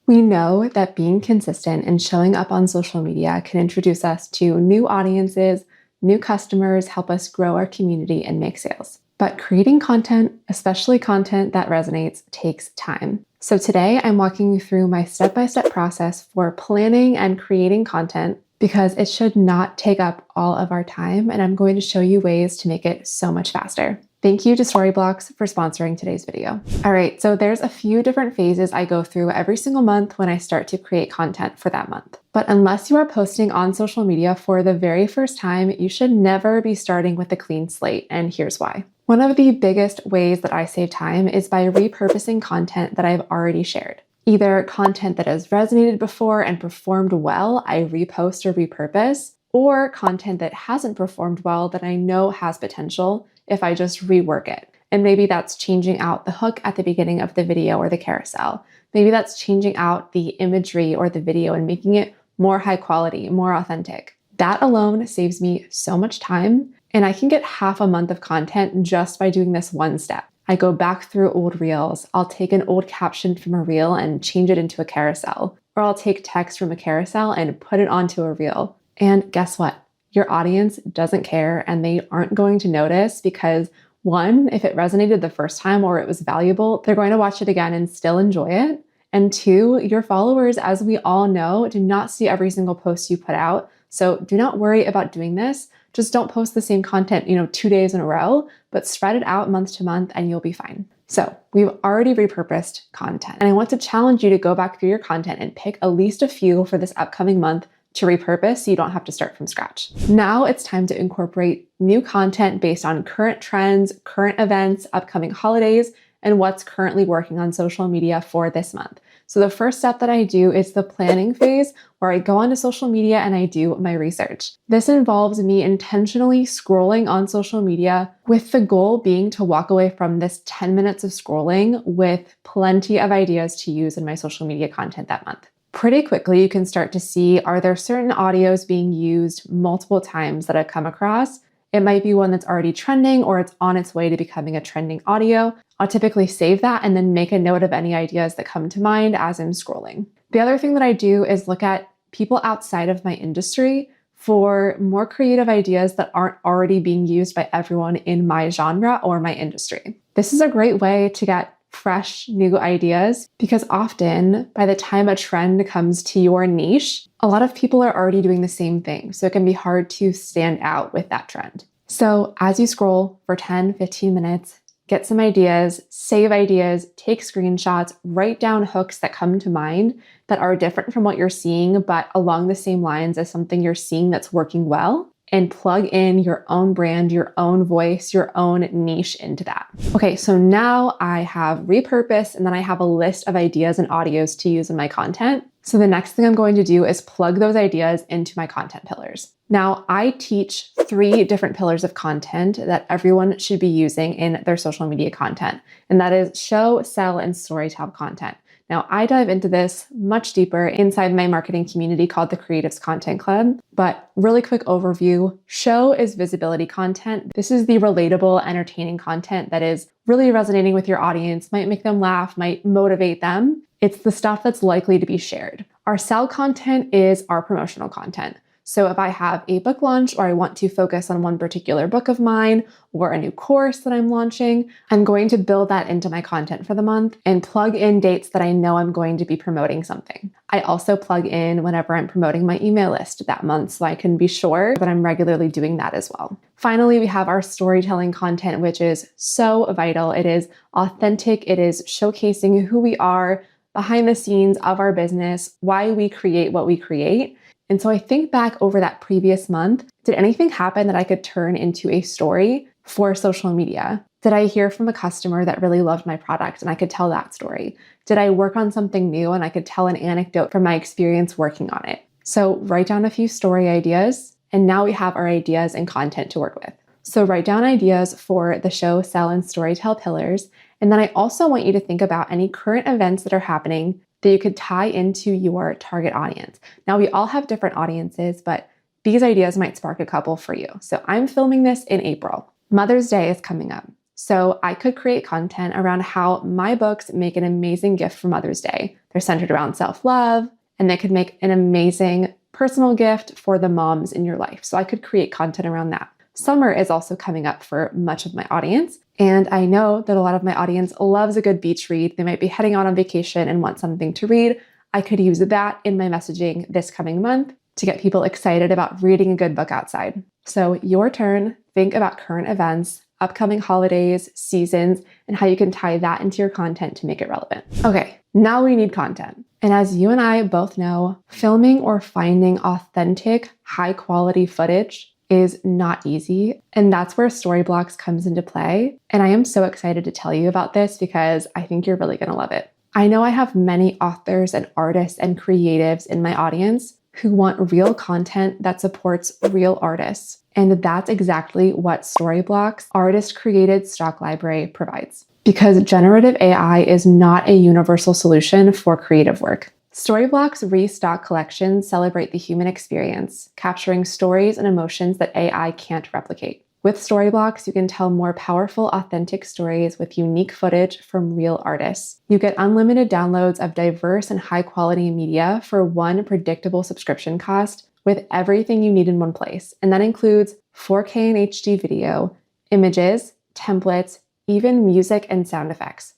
We know that being consistent and showing up on social media can introduce us to new audiences, new customers, help us grow our community and make sales. But creating content, especially content that resonates, takes time. So today I'm walking you through my step-by-step process for planning and creating content because it should not take up all of our time, and I'm going to show you ways to make it so much faster. Thank you to Storyblocks for sponsoring today's video. All right, so there's a few different phases I go through every single month when I start to create content for that month. But unless you are posting on social media for the very first time, you should never be starting with a clean slate, and here's why. One of the biggest ways that I save time is by repurposing content that I've already shared. Either content that has resonated before and performed well, I repost or repurpose, or content that hasn't performed well that I know has potential if I just rework it. And maybe that's changing out the hook at the beginning of the video or the carousel. Maybe that's changing out the imagery or the video and making it more high quality, more authentic. That alone saves me so much time, and I can get half a month of content just by doing this one step. I go back through old reels. I'll take an old caption from a reel and change it into a carousel. Or I'll take text from a carousel and put it onto a reel. And guess what? Your audience doesn't care, and they aren't going to notice because, one, if it resonated the first time or it was valuable, they're going to watch it again and still enjoy it. And two, your followers, as we all know, do not see every single post you put out. So do not worry about doing this. Just don't post the same content, 2 days in a row, but spread it out month to month and you'll be fine. So we've already repurposed content, and I want to challenge you to go back through your content and pick at least a few for this upcoming month to repurpose so you don't have to start from scratch. Now it's time to incorporate new content based on current trends, current events, upcoming holidays, and what's currently working on social media for this month. So the first step that I do is the planning phase, where I go onto social media and I do my research. This involves me intentionally scrolling on social media with the goal being to walk away from this 10 minutes of scrolling with plenty of ideas to use in my social media content that month. Pretty quickly, you can start to see, are there certain audios being used multiple times that I've come across? It might be one that's already trending or it's on its way to becoming a trending audio. I'll typically save that and then make a note of any ideas that come to mind as I'm scrolling. The other thing that I do is look at people outside of my industry for more creative ideas that aren't already being used by everyone in my genre or my industry. This is a great way to get fresh new ideas because often by the time a trend comes to your niche, a lot of people are already doing the same thing. So it can be hard to stand out with that trend. So as you scroll for 10, 15 minutes, get some ideas, save ideas, take screenshots, write down hooks that come to mind that are different from what you're seeing, but along the same lines as something you're seeing that's working well, and plug in your own brand, your own voice, your own niche into that. Okay, so now I have repurposed and then I have a list of ideas and audios to use in my content. So the next thing I'm going to do is plug those ideas into my content pillars. Now, I teach 3 different pillars of content that everyone should be using in their social media content, and that is show, sell, and storytell content. Now, I dive into this much deeper inside my marketing community called the Creatives Content Club, but really quick overview, show is visibility content. This is the relatable, entertaining content that is really resonating with your audience, might make them laugh, might motivate them. It's the stuff that's likely to be shared. Our sell content is our promotional content. So if I have a book launch or I want to focus on one particular book of mine or a new course that I'm launching, I'm going to build that into my content for the month and plug in dates that I know I'm going to be promoting something. I also plug in whenever I'm promoting my email list that month so I can be sure that I'm regularly doing that as well. Finally, we have our storytelling content, which is so vital. It is authentic. It is showcasing who we are behind the scenes of our business, why we create what we create. And so I think back over that previous month, did anything happen that I could turn into a story for social media? Did I hear from a customer that really loved my product and I could tell that story? Did I work on something new and I could tell an anecdote from my experience working on it? So write down a few story ideas, and now we have our ideas and content to work with. So write down ideas for the show, sell, and storytell pillars. And then I also want you to think about any current events that are happening that you could tie into your target audience. Now, we all have different audiences, but these ideas might spark a couple for you. So I'm filming this in April. Mother's Day is coming up. So I could create content around how my books make an amazing gift for Mother's Day. They're centered around self-love, and they could make an amazing personal gift for the moms in your life. So I could create content around that. Summer is also coming up for much of my audience. And I know that a lot of my audience loves a good beach read. They might be heading out on vacation and want something to read. I could use that in my messaging this coming month to get people excited about reading a good book outside. So your turn, think about current events, upcoming holidays, seasons, and how you can tie that into your content to make it relevant. Okay, now we need content. And as you and I both know, filming or finding authentic, high quality footage is not easy. And that's where Storyblocks comes into play. And I am so excited to tell you about this because I think you're really gonna love it. I know I have many authors and artists and creatives in my audience who want real content that supports real artists. And that's exactly what Storyblocks artist-created stock library provides. Because generative AI is not a universal solution for creative work. Storyblocks Restock collections celebrate the human experience, capturing stories and emotions that AI can't replicate. With Storyblocks, you can tell more powerful, authentic stories with unique footage from real artists. You get unlimited downloads of diverse and high-quality media for one predictable subscription cost with everything you need in one place. And that includes 4K and HD video, images, templates, even music and sound effects.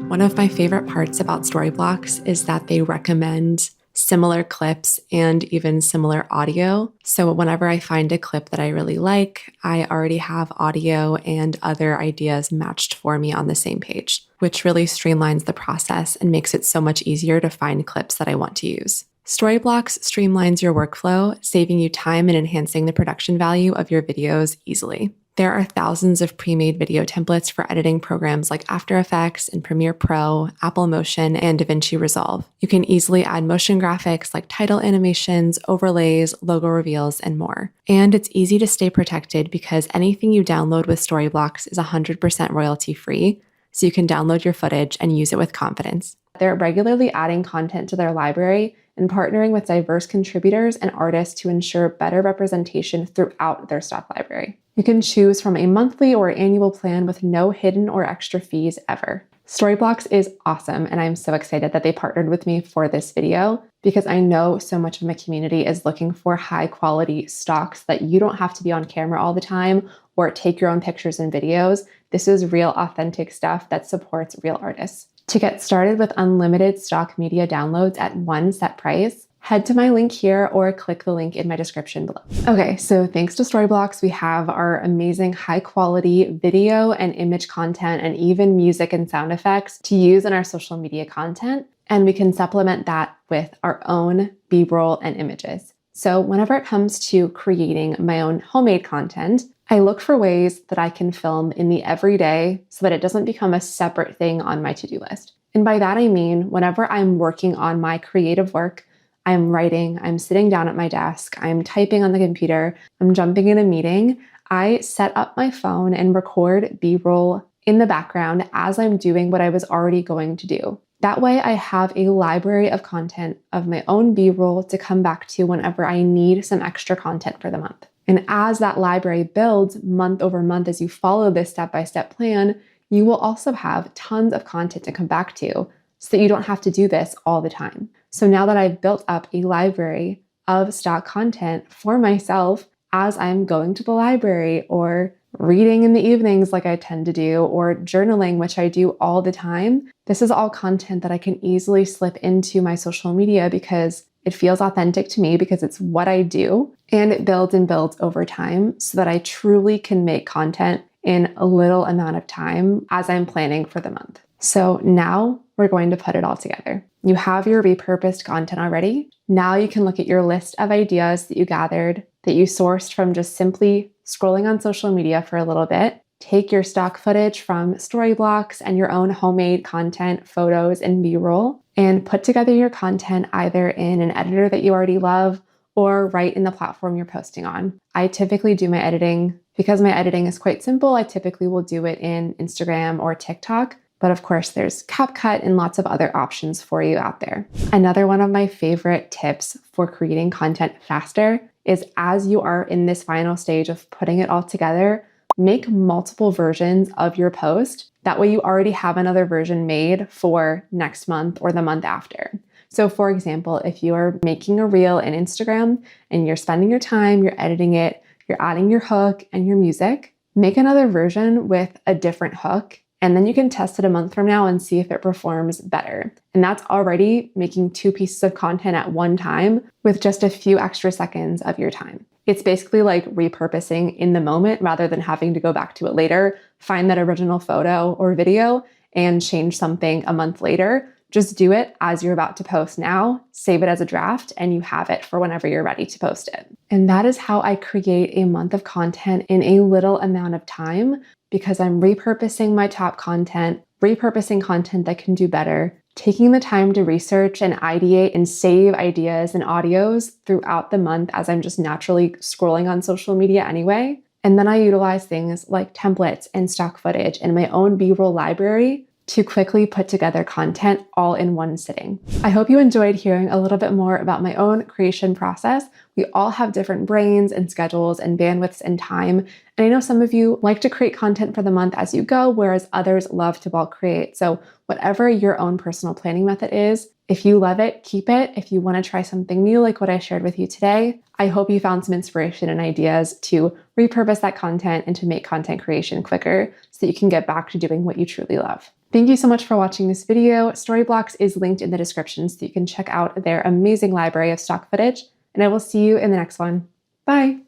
One of my favorite parts about Storyblocks is that they recommend similar clips and even similar audio. So whenever I find a clip that I really like, I already have audio and other ideas matched for me on the same page, which really streamlines the process and makes it so much easier to find clips that I want to use. Storyblocks streamlines your workflow, saving you time and enhancing the production value of your videos easily. There are thousands of pre-made video templates for editing programs like After Effects and Premiere Pro, Apple Motion, and DaVinci Resolve. You can easily add motion graphics like title animations, overlays, logo reveals, and more. And it's easy to stay protected because anything you download with Storyblocks is 100% royalty-free, so you can download your footage and use it with confidence. They're regularly adding content to their library and partnering with diverse contributors and artists to ensure better representation throughout their stock library. You can choose from a monthly or annual plan with no hidden or extra fees ever. Storyblocks is awesome, and I'm so excited that they partnered with me for this video because I know so much of my community is looking for high quality stocks that you don't have to be on camera all the time or take your own pictures and videos. This is real, authentic stuff that supports real artists. To get started with unlimited stock media downloads at one set price, head to my link here or click the link in my description below. Okay, so thanks to Storyblocks, we have our amazing high quality video and image content and even music and sound effects to use in our social media content. And we can supplement that with our own B-roll and images. So whenever it comes to creating my own homemade content, I look for ways that I can film in the everyday so that it doesn't become a separate thing on my to-do list. And by that, I mean, whenever I'm working on my creative work, I'm writing, I'm sitting down at my desk, I'm typing on the computer, I'm jumping in a meeting, I set up my phone and record B-roll in the background as I'm doing what I was already going to do. That way I have a library of content of my own B-roll to come back to whenever I need some extra content for the month. And as that library builds month over month, as you follow this step-by-step plan, you will also have tons of content to come back to so that you don't have to do this all the time. So now that I've built up a library of stock content for myself as I'm going to the library or reading in the evenings like I tend to do, or journaling, which I do all the time, this is all content that I can easily slip into my social media because it feels authentic to me because it's what I do, and it builds and builds over time so that I truly can make content in a little amount of time as I'm planning for the month. So now we're going to put it all together. You have your repurposed content already. Now you can look at your list of ideas that you gathered, that you sourced from just simply scrolling on social media for a little bit. Take your stock footage from Storyblocks and your own homemade content, photos, and B-roll, and put together your content either in an editor that you already love or right in the platform you're posting on. I typically do my editing, because my editing is quite simple, I typically will do it in Instagram or TikTok. But of course, there's CapCut and lots of other options for you out there. Another one of my favorite tips for creating content faster is as you are in this final stage of putting it all together, make multiple versions of your post. That way you already have another version made for next month or the month after. So for example, if you are making a reel in Instagram and you're spending your time, you're editing it, you're adding your hook and your music, make another version with a different hook, and then you can test it a month from now and see if it performs better. And that's already making 2 pieces of content at one time with just a few extra seconds of your time. It's basically like repurposing in the moment rather than having to go back to it later, find that original photo or video and change something a month later. Just do it as you're about to post now, save it as a draft, and you have it for whenever you're ready to post it. And that is how I create a month of content in a little amount of time, because I'm repurposing my top content, repurposing content that can do better, taking the time to research and ideate and save ideas and audios throughout the month as I'm just naturally scrolling on social media anyway. And then I utilize things like templates and stock footage and my own B-roll library to quickly put together content all in one sitting. I hope you enjoyed hearing a little bit more about my own creation process. We all have different brains and schedules and bandwidths and time. And I know some of you like to create content for the month as you go, whereas others love to bulk create. So whatever your own personal planning method is, if you love it, keep it. If you want to try something new like what I shared with you today, I hope you found some inspiration and ideas to repurpose that content and to make content creation quicker so that you can get back to doing what you truly love. Thank you so much for watching this video. Storyblocks is linked in the description so you can check out their amazing library of stock footage, and I will see you in the next one. Bye.